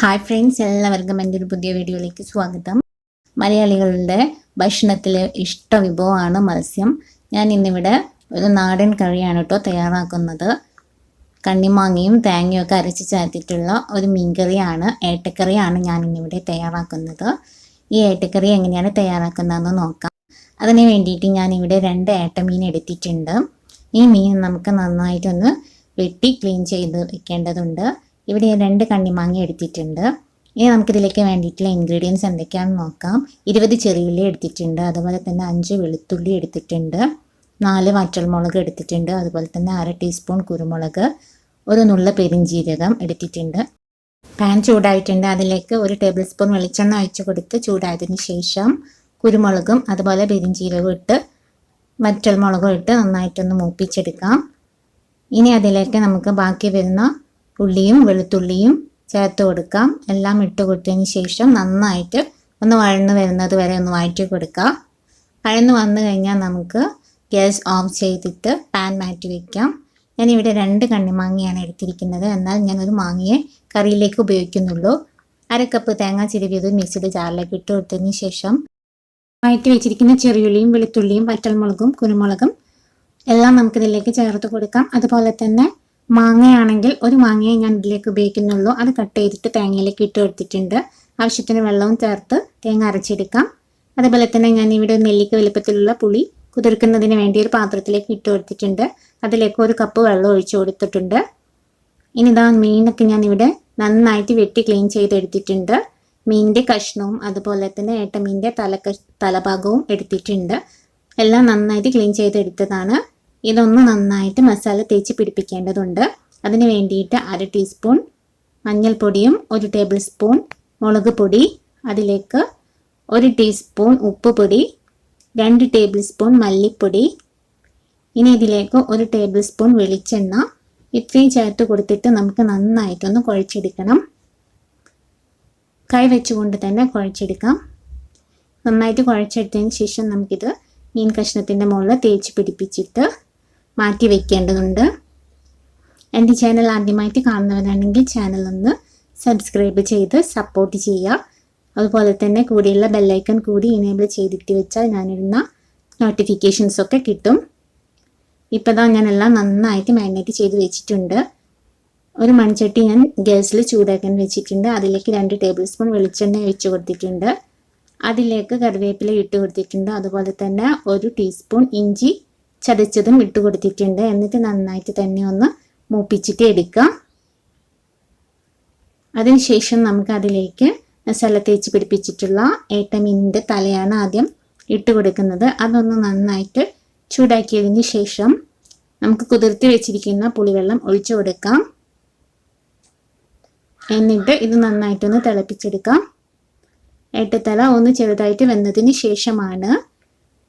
Hi friends, എല്ലാവർക്കും എൻ്റെ ഒരു പുതിയ വീഡിയോയിലേക്ക് സ്വാഗതം. മലയാളികളുടെ ഭക്ഷണത്തിലെ ഇഷ്ട വിഭവമാണ് മത്സ്യം. ഞാൻ ഇന്നിവിടെ ഒരു നാടൻ കറിയാണ് തയ്യാറാക്കുന്നത്. കണ്ണിമാങ്ങയും തേങ്ങയും ഒക്കെ അരച്ച് ചേർത്തിട്ടുള്ള ഒരു മീൻകറിയാണ്, ഏട്ടക്കറിയാണ് ഞാൻ ഇന്നിവിടെ തയ്യാറാക്കുന്നത്. ഈ ഏട്ടക്കറി എങ്ങനെയാണ് തയ്യാറാക്കുന്നതെന്ന് നോക്കാം. അതിന് വേണ്ടിയിട്ട് ഞാനിവിടെ 2 ഏട്ടമീൻ എടുത്തിട്ടുണ്ട്. ഈ മീൻ നമുക്ക് നന്നായിട്ടൊന്ന് വെട്ടി ക്ലീൻ ചെയ്ത് വെക്കേണ്ടതുണ്ട്. ഇവിടെ 2 കണ്ണിമാങ്ങ എടുത്തിട്ടുണ്ട്. ഇനി നമുക്കിതിലേക്ക് വേണ്ടിയിട്ടുള്ള ഇൻഗ്രീഡിയൻസ് എന്തൊക്കെയാണെന്ന് നോക്കാം. 20 ചെറിയുള്ളി എടുത്തിട്ടുണ്ട്, അതുപോലെ തന്നെ 5 വെളുത്തുള്ളി എടുത്തിട്ടുണ്ട്, 4 വറ്റൽമുളക് എടുത്തിട്ടുണ്ട്, അതുപോലെ തന്നെ 1/2 ടീസ്പൂൺ കുരുമുളക്, ഒരു നുള്ള പെരിഞ്ജീരകം എടുത്തിട്ടുണ്ട്. പാൻ ചൂടായിട്ടുണ്ട്. അതിലേക്ക് 1 ടേബിൾ സ്പൂൺ വെളിച്ചെണ്ണ ഒഴിച്ച് കൊടുത്ത് ചൂടായതിന് ശേഷം കുരുമുളകും അതുപോലെ പെരിഞ്ജീരകം ഇട്ട് വറ്റൽമുളകും ഇട്ട് നന്നായിട്ടൊന്ന് മൂപ്പിച്ചെടുക്കാം. ഇനി അതിലേക്ക് നമുക്ക് ബാക്കി വരുന്ന ഉള്ളിയും വെളുത്തുള്ളിയും ചേർത്ത് കൊടുക്കാം. എല്ലാം ഇട്ട് കൊടുത്തതിന് ശേഷം നന്നായിട്ട് ഒന്ന് വഴന്ന് വരുന്നത് വരെ ഒന്ന് വഴറ്റി കൊടുക്കാം. വഴന്ന് വന്നു കഴിഞ്ഞാൽ നമുക്ക് ഗ്യാസ് ഓഫ് ചെയ്തിട്ട് പാൻ മാറ്റി വയ്ക്കാം. ഞാനിവിടെ 2 കണ്ണിമാങ്ങയാണ് എടുത്തിരിക്കുന്നത്. എന്നാൽ ഞാൻ ഒരു മാങ്ങയെ കറിയിലേക്ക് ഉപയോഗിക്കുന്നുള്ളൂ. 1/2 കപ്പ് തേങ്ങ ചിരവിയത് മിക്സിയുടെ ജാറിലേക്ക് ഇട്ട് കൊടുത്തതിന് ശേഷം വഴറ്റി വെച്ചിരിക്കുന്ന ചെറിയുള്ളിയും വെളുത്തുള്ളിയും വറ്റൽമുളകും കുരുമുളകും എല്ലാം നമുക്കിതിലേക്ക് ചേർത്ത് കൊടുക്കാം. അതുപോലെ തന്നെ മാങ്ങയാണെങ്കിൽ ഒരു മാങ്ങയെ ഞാൻ ഇതിലേക്ക് ഉപയോഗിക്കുന്നുള്ളൂ. അത് കട്ട് ചെയ്തിട്ട് തേങ്ങയിലേക്ക് ഇട്ട് കൊടുത്തിട്ടുണ്ട്. ആവശ്യത്തിന് വെള്ളവും ചേർത്ത് തേങ്ങ അരച്ചെടുക്കാം. അതുപോലെ തന്നെ ഞാൻ ഇവിടെ നെല്ലിക്ക വലുപ്പത്തിലുള്ള പുളി കുതിർക്കുന്നതിന് വേണ്ടി ഒരു പാത്രത്തിലേക്ക് ഇട്ട് കൊടുത്തിട്ടുണ്ട്. അതിലേക്ക് 1 കപ്പ് വെള്ളം ഒഴിച്ചു കൊടുത്തിട്ടുണ്ട്. ഇനി ഇതാ മീനൊക്കെ ഞാൻ ഇവിടെ നന്നായിട്ട് വെട്ടി ക്ലീൻ ചെയ്തെടുത്തിട്ടുണ്ട്. മീനിൻ്റെ കഷ്ണവും അതുപോലെ തന്നെ ഏട്ടമീൻ്റെ തലഭാഗവും എടുത്തിട്ടുണ്ട്. എല്ലാം നന്നായിട്ട് ക്ലീൻ ചെയ്തെടുത്തതാണ്. ഇതൊന്ന് നന്നായിട്ട് മസാല തേച്ച് പിടിപ്പിക്കേണ്ടതുണ്ട്. അതിന് വേണ്ടിയിട്ട് 1/2 ടീസ്പൂൺ മഞ്ഞൾപ്പൊടിയും 1 ടേബിൾ സ്പൂൺ മുളക് പൊടി, അതിലേക്ക് 1 ടീസ്പൂൺ ഉപ്പ് പൊടി, 2 ടേബിൾ സ്പൂൺ മല്ലിപ്പൊടി, ഇനി ഇതിലേക്ക് 1 ടേബിൾ സ്പൂൺ വെളിച്ചെണ്ണ ഇത്രയും ചേർത്ത് കൊടുത്തിട്ട് നമുക്ക് നന്നായിട്ടൊന്ന് കുഴച്ചെടുക്കണം. കൈ വെച്ചുകൊണ്ട് തന്നെ കുഴച്ചെടുക്കാം. നന്നായിട്ട് കുഴച്ചെടുത്തതിന് ശേഷം നമുക്കിത് മീൻ കഷ്ണത്തിൻ്റെ മുകളിൽ തേച്ച് പിടിപ്പിച്ചിട്ട് മാറ്റി വയ്ക്കേണ്ടതുണ്ട്. എൻ്റെ ചാനൽ ആദ്യമായിട്ട് കാണുന്നവരാണെങ്കിൽ ചാനൽ ഒന്ന് സബ്സ്ക്രൈബ് ചെയ്ത് സപ്പോർട്ട് ചെയ്യുക. അതുപോലെ തന്നെ കൂടിയുള്ള ബെല്ലൈക്കൺ കൂടി ഇനേബിൾ ചെയ്തിട്ട് വെച്ചാൽ ഞാനിടുന്ന നോട്ടിഫിക്കേഷൻസൊക്കെ കിട്ടും. ഇപ്പോൾ ഇതാ ഞാനെല്ലാം നന്നായിട്ട് മാരിനേറ്റ് ചെയ്ത് വെച്ചിട്ടുണ്ട്. ഒരു മൺചട്ടി ഞാൻ ഗ്യാസിൽ ചൂടാക്കാൻ വെച്ചിട്ടുണ്ട്. അതിലേക്ക് 2 ടേബിൾ സ്പൂൺ വെളിച്ചെണ്ണ ഒഴിച്ച് കൊടുത്തിട്ടുണ്ട്. അതിലേക്ക് കറിവേപ്പില ഇട്ട് കൊടുത്തിട്ടുണ്ട്. അതുപോലെ തന്നെ 1 ടീസ്പൂൺ ഇഞ്ചി ചതച്ചതും ഇട്ട് കൊടുത്തിട്ടുണ്ട്. എന്നിട്ട് നന്നായിട്ട് തന്നെ ഒന്ന് മൂപ്പിച്ചിട്ട് എടുക്കാം. അതിനുശേഷം നമുക്ക് അതിലേക്ക് മസാല തേച്ച് പിടിപ്പിച്ചിട്ടുള്ള ഏട്ടമീനിൻ്റെ തലയാണ് ആദ്യം ഇട്ട് കൊടുക്കുന്നത്. അതൊന്ന് നന്നായിട്ട് ചൂടാക്കിയതിന് ശേഷം നമുക്ക് കുതിർത്തി വെച്ചിരിക്കുന്ന പുളിവെള്ളം ഒഴിച്ചു കൊടുക്കാം. എന്നിട്ട് ഇത് നന്നായിട്ടൊന്ന് തിളപ്പിച്ചെടുക്കാം. ഏട്ടത്തല ഒന്ന് ചെറുതായിട്ട് വെന്തതിന് ശേഷമാണ്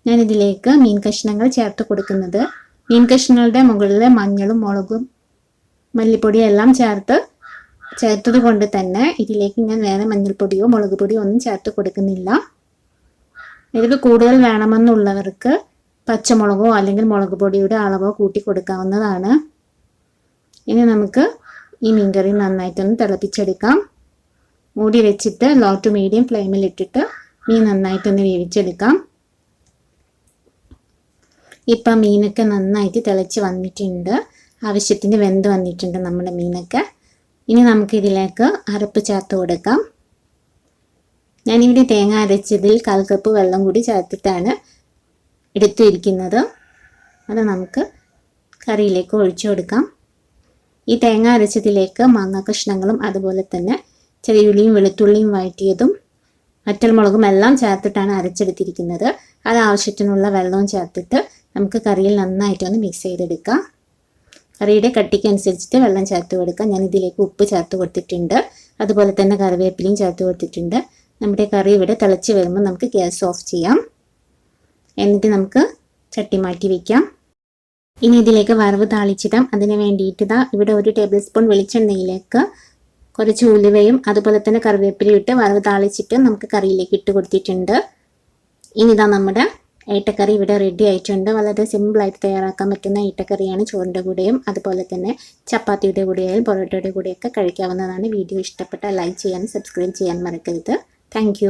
ഞാൻ ഇതിലേക്ക് മീൻ കഷ്ണങ്ങൾ ചേർത്ത് കൊടുക്കുന്നത്. മീൻ കഷ്ണങ്ങളുടെ മുകളിൽ മഞ്ഞളും മുളകും മല്ലിപ്പൊടിയും എല്ലാം ചേർത്തത് കൊണ്ട് തന്നെ ഇതിലേക്ക് ഞാൻ വേറെ മഞ്ഞൾപ്പൊടിയോ മുളക് പൊടിയോ ഒന്നും ചേർത്ത് കൊടുക്കുന്നില്ല. ഇതിൽ കൂടുതൽ വേണമെന്നുള്ളവർക്ക് പച്ചമുളകോ അല്ലെങ്കിൽ മുളക് പൊടിയുടെ അളവോ കൂട്ടി കൊടുക്കാവുന്നതാണ്. ഇനി നമുക്ക് ഈ മീൻകറി നന്നായിട്ടൊന്ന് തിളപ്പിച്ചെടുക്കാം. മൂടി വെച്ചിട്ട് ലോ ടു മീഡിയം ഫ്ലെയിമിൽ ഇട്ടിട്ട് മീൻ നന്നായിട്ടൊന്ന് വേവിച്ചെടുക്കാം. ഇപ്പം മീനൊക്കെ നന്നായിട്ട് തിളച്ച് വന്നിട്ടുണ്ട്. ആവശ്യത്തിന് വെന്ത് വന്നിട്ടുണ്ട് നമ്മുടെ മീനൊക്കെ. ഇനി നമുക്ക് ഇതിലേക്ക് അരപ്പ് ചേർത്ത് കൊടുക്കാം. ഞാനിവിടെ തേങ്ങ അരച്ചതിൽ 1/4 കപ്പ് വെള്ളം കൂടി ചേർത്തിട്ടാണ് എടുത്തിരിക്കുന്നത്. അത് നമുക്ക് കറിയിലേക്ക് ഒഴിച്ചു കൊടുക്കാം. ഈ തേങ്ങ അരച്ചതിലേക്ക് മാങ്ങ കഷ്ണങ്ങളും അതുപോലെ തന്നെ ചെറിയുള്ളിയും വെളുത്തുള്ളിയും വഴറ്റിയതും വറ്റൽമുളകും എല്ലാം ചേർത്തിട്ടാണ് അരച്ചെടുത്തിരിക്കുന്നത്. അത് ആവശ്യത്തിനുള്ള വെള്ളവും ചേർത്തിട്ട് നമുക്ക് കറിയിൽ നന്നായിട്ടൊന്ന് മിക്സ് ചെയ്തെടുക്കാം. കറിയുടെ കട്ടിക്ക് അനുസരിച്ചിട്ട് വെള്ളം ചേർത്ത് കൊടുക്കാം. ഞാൻ ഇതിലേക്ക് ഉപ്പ് ചേർത്ത് കൊടുത്തിട്ടുണ്ട്. അതുപോലെ തന്നെ കറിവേപ്പിലയും ചേർത്ത് കൊടുത്തിട്ടുണ്ട്. നമ്മുടെ കറി ഇവിടെ തിളച്ച് വരുമ്പോൾ നമുക്ക് ഗ്യാസ് ഓഫ് ചെയ്യാം. എന്നിട്ട് നമുക്ക് ചട്ടി മാറ്റി വയ്ക്കാം. ഇനി ഇതിലേക്ക് വറവ് താളിച്ചിടാം. അതിന് വേണ്ടിയിട്ട് ഇവിടെ 1 ടേബിൾ സ്പൂൺ വെളിച്ചെണ്ണയിലേക്ക് കുറച്ച് ഉലുവയും അതുപോലെ തന്നെ കറിവേപ്പിലയും ഇട്ട് വറവ് താളിച്ചിട്ട് നമുക്ക് കറിയിലേക്ക് ഇട്ട് കൊടുത്തിട്ടുണ്ട്. ഇനി നമ്മുടെ ഈട്ടക്കറി ഇവിടെ റെഡി ആയിട്ടുണ്ട്. വളരെ സിമ്പിളായിട്ട് തയ്യാറാക്കാൻ പറ്റുന്ന ഈട്ടക്കറിയാണ്. ചോറിൻ്റെ കൂടെയും അതുപോലെ തന്നെ ചപ്പാത്തിയുടെ കൂടെയും പൊറോട്ടയുടെ കൂടെയൊക്കെ കഴിക്കാവുന്നതാണ്. വീഡിയോ ഇഷ്ടപ്പെട്ടാൽ ലൈക്ക് ചെയ്യാനും സബ്സ്ക്രൈബ് ചെയ്യാൻ മറക്കരുത്. താങ്ക്